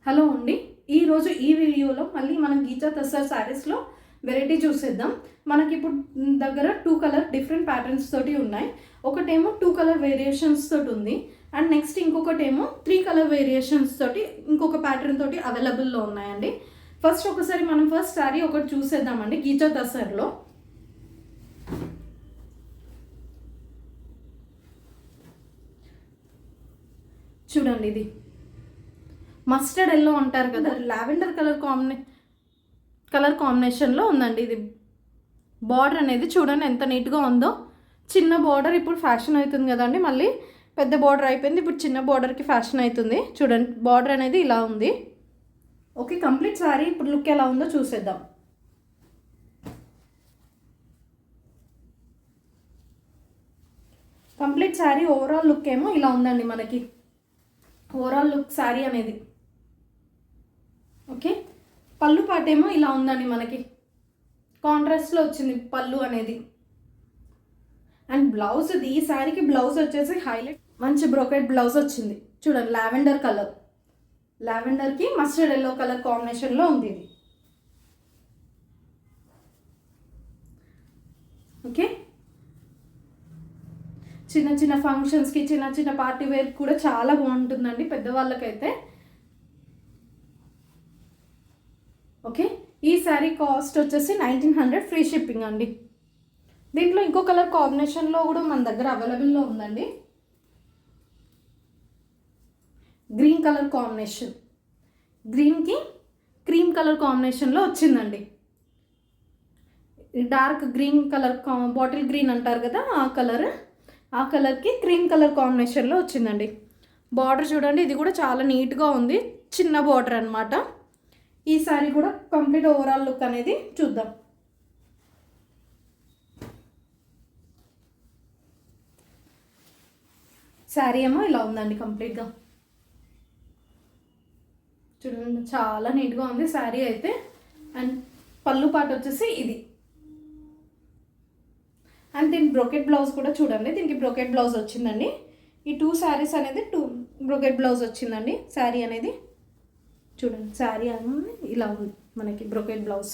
Hello అండి. ఈరోజు ఈ వీడియోలో మళ్ళీ మనం గీచా తస్సర్ శారీస్లో వెరైటీ చూసేద్దాం. మనకి ఇప్పుడు దగ్గర 2 కలర్ డిఫరెంట్ ప్యాటర్న్స్ తోటి ఉన్నాయి. ఒకటేమో 2 కలర్ వేరియేషన్స్ తోటి ఉంది అండ్ నెక్స్ట్ ఇంకొకటేమో 3 కలర్ వేరియేషన్స్ తోటి ఇంకొక ప్యాటర్న్ తోటి అవైలబుల్లో ఉన్నాయండి. ఫస్ట్ ఒకసారి మనం శారీ ఒకటి చూసేద్దామండి గీచా తస్సర్లో. చూడండి, ఇది మస్టర్డ్ ఎల్లో అంటారు కదా, లావెండర్ కలర్ కాంబినేషన్లో ఉందండి. ఇది బార్డర్ అనేది చూడండి ఎంత నీట్గా ఉందో. చిన్న బార్డర్ ఇప్పుడు ఫ్యాషన్ అవుతుంది కదండి, మళ్ళీ పెద్ద బార్డర్ అయిపోయింది, ఇప్పుడు చిన్న బార్డర్కి ఫ్యాషన్ అవుతుంది. చూడండి బార్డర్ అనేది ఇలా ఉంది. ఓకే, కంప్లీట్ శారీ ఇప్పుడు లుక్ ఎలా ఉందో చూసేద్దాం. కంప్లీట్ శారీ ఓవరాల్ లుక్ ఏమో ఇలా ఉందండి మనకి. ఓవరాల్ లుక్ శారీ అనేది ఓకే. పళ్ళు పాటేమో ఇలా ఉందండి మనకి, కాంట్రాస్ట్లో వచ్చింది పళ్ళు అనేది. అండ్ బ్లౌజ్, ఈ శారీకి బ్లౌజ్ వచ్చేసి హైలైట్ మంచి బ్రోకెట్ బ్లౌజ్ వచ్చింది. చూడండి లావెండర్ కలర్, లావెండర్కి మస్టర్డ్ ఎల్లో కలర్ కాంబినేషన్లో ఉంది ఇది. ఓకే, చిన్న చిన్న ఫంక్షన్స్కి, చిన్న చిన్న పార్టీ వేర్ కూడా చాలా బాగుంటుందండి పెద్దవాళ్ళకైతే. ఓకే, ఈ శారీ కాస్ట్ వచ్చేసి 1900 ఫ్రీ షిప్పింగ్ అండి. దీంట్లో ఇంకో కలర్ కాంబినేషన్లో కూడా మన దగ్గర అవైలబుల్లో ఉందండి. గ్రీన్ కలర్ కాంబినేషన్, గ్రీన్కి క్రీమ్ కలర్ కాంబినేషన్లో వచ్చిందండి. Dark green colour, bottle green అంటారు కదా ఆ కలర్కి క్రీమ్ కలర్ కాంబినేషన్లో వచ్చిందండి. బార్డర్ చూడండి, ఇది కూడా చాలా నీట్గా ఉంది, చిన్న బార్డర్ అనమాట. ఈ శారీ కూడా కంప్లీట్ ఓవరాల్ లుక్ అనేది చూద్దాం. శారీ ఏమో ఇలా ఉందండి కంప్లీట్గా. చూడండి చాలా నీట్గా ఉంది శారీ అయితే. అండ్ పళ్ళు పాట వచ్చేసి ఇది. అండ్ దీని బ్రోకెట్ బ్లౌజ్ కూడా చూడండి, దీనికి బ్రోకెట్ బ్లౌజ్ వచ్చిందండి. ఈ 2 శారీస్ అనేది 2 బ్రోకెట్ బ్లౌజ్ వచ్చిందండి. శారీ అనేది చూడండి, శారీ అనేది ఇలా ఉంది మనకి బ్రోకెట్ బ్లౌజ్.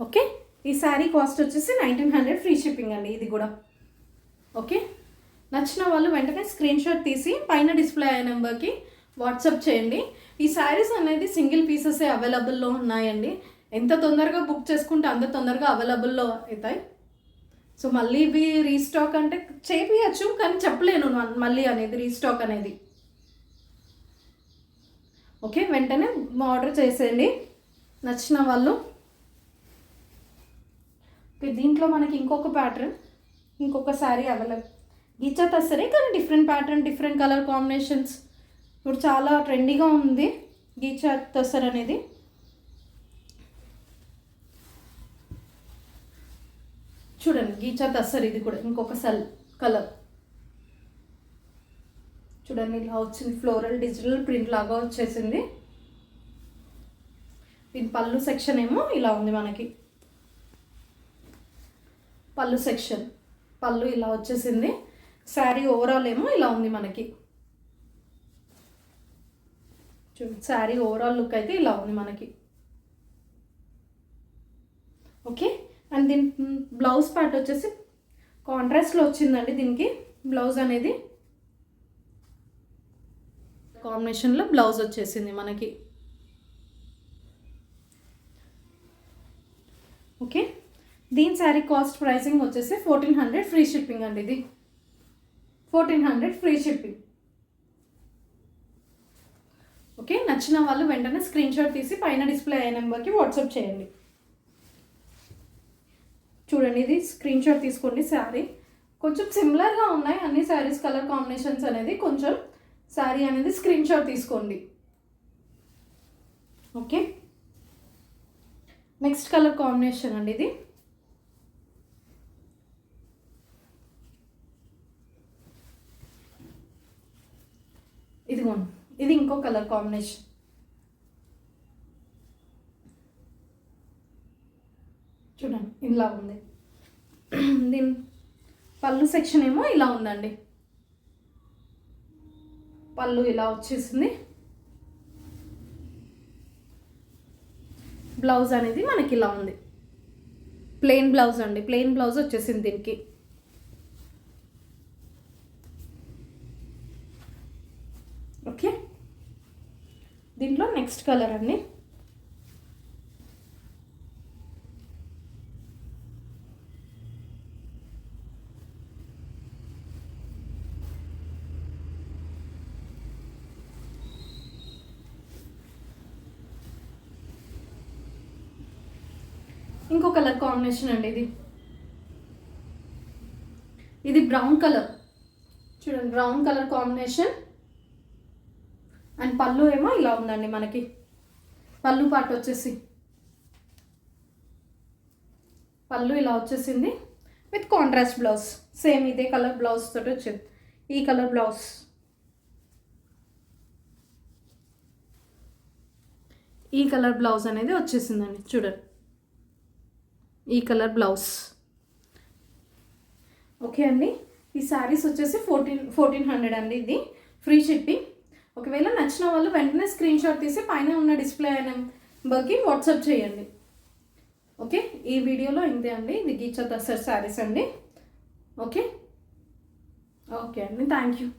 ఓకే, ఈ శారీ కాస్ట్ వచ్చేసి 1900 ఫ్రీ షిప్పింగ్ అండి ఇది కూడా. ఓకే, నచ్చిన వాళ్ళు వెంటనే స్క్రీన్ షాట్ తీసి పైన డిస్ప్లే అయ్యే నెంబర్కి వాట్సాప్ చేయండి. ఈ శారీస్ అనేది సింగిల్ పీసెసే అవైలబుల్లో ఉన్నాయండి. ఎంత తొందరగా బుక్ చేసుకుంటే అంత తొందరగా అవైలబుల్లో అవుతాయి. సో మళ్ళీ ఇవి రీస్టాక్ అంటే చేపించచ్చు, కానీ చెప్పలేను మళ్ళీ అనేది రీస్టాక్ అనేది. ఓకే, వెంటనే ఆర్డర్ చేసేయండి నచ్చిన వాళ్ళు. దీంట్లో మనకి ఇంకొక ప్యాటర్న్, ఇంకొక శారీ అవైలబుల్ గీచా తస్సరే, కానీ different pattern, different colour combinations. ఇప్పుడు చాలా ట్రెండీగా ఉంది గీచా తస్సర్ అనేది. చూడండి గీచా తస్సర్, ఇది కూడా ఇంకొక కలర్. చూడండి ఇలా వచ్చింది, ఫ్లోరల్ డిజిటల్ ప్రింట్ లాగా వచ్చేసింది. దీని పళ్ళు సెక్షన్ ఏమో ఇలా ఉంది మనకి. పళ్ళు సెక్షన్, పళ్ళు ఇలా వచ్చేసింది. శారీ ఓవరాల్ ఏమో ఇలా ఉంది మనకి. చూడండి శారీ ఓవరాల్ లుక్ అయితే ఇలా ఉంది మనకి. ఓకే, అండ్ దీని బ్లౌజ్ పార్ట్ వచ్చేసి కాంట్రాస్ట్లో వచ్చిందండి. దీనికి బ్లౌజ్ అనేది కాంబినేషన్లో బ్లౌజ్ వచ్చేసింది మనకి. ఓకే, దీని శారీ కాస్ట్ ప్రైసింగ్ వచ్చేసి 1400 ఫ్రీ షిప్పింగ్ అండి. ఇది 1400 ఫ్రీ షిప్పింగ్. ఓకే, నచ్చిన వాళ్ళు వెంటనే స్క్రీన్ షాట్ తీసి పైన డిస్ప్లే అయ్యే నెంబర్కి వాట్సాప్ చేయండి. చూడండి, ఇది స్క్రీన్ షాట్ తీసుకోండి. శారీ కొంచెం సిమిలర్గా ఉన్నాయి అన్ని శారీస్, కలర్ కాంబినేషన్స్ అనేది. కొంచెం శారీ అనేది స్క్రీన్ షాట్ తీసుకోండి. ఓకే, నెక్స్ట్ కలర్ కాంబినేషన్ అండి ఇది. ఇదిగోండి, ఇది ఇంకో కలర్ కాంబినేషన్. చూడండి ఇలా ఉంది. దీని పళ్ళు సెక్షన్ ఏమో ఇలా ఉందండి. పళ్ళు ఇలా వచ్చేసింది. బ్లౌజ్ అనేది మనకి ఇలా ఉంది, ప్లెయిన్ బ్లౌజ్ అండి, ప్లెయిన్ బ్లౌజ్ వచ్చేసింది దీనికి. ఓకే, దీంట్లో నెక్స్ట్ కలర్ అండి. ఇంకో కలర్ కాంబినేషన్ అండి ఇది బ్రౌన్ కలర్ చూడండి, బ్రౌన్ కలర్ కాంబినేషన్. అండ్ పళ్ళు ఏమో ఇలా ఉందండి మనకి, పళ్ళు పాటు వచ్చేసి పళ్ళు ఇలా వచ్చేసింది విత్ కాంట్రాస్ట్ బ్లౌజ్, సేమ్ ఇదే కలర్ బ్లౌజ్ తోటి వచ్చింది. ఈ కలర్ బ్లౌజ్, ఈ కలర్ బ్లౌజ్ అనేది వచ్చేసిందండి చూడండి, ఈ కలర్ బ్లౌజ్. ఓకే అండి, ఈ శారీస్ వచ్చేసి 1400 అండి, ఇది ఫ్రీ షిప్పింగ్. ఒకవేళ నచ్చిన వాళ్ళు వెంటనే స్క్రీన్ షాట్ తీసి పైన ఉన్న డిస్ప్లే నెంబర్కి వాట్సాప్ చేయండి. ఓకే, ఈ వీడియోలో ఇంతే అండి, ఇది గీచా దసర్ శారీస్ అండి. ఓకే ఓకే అండి, థ్యాంక్ యూ.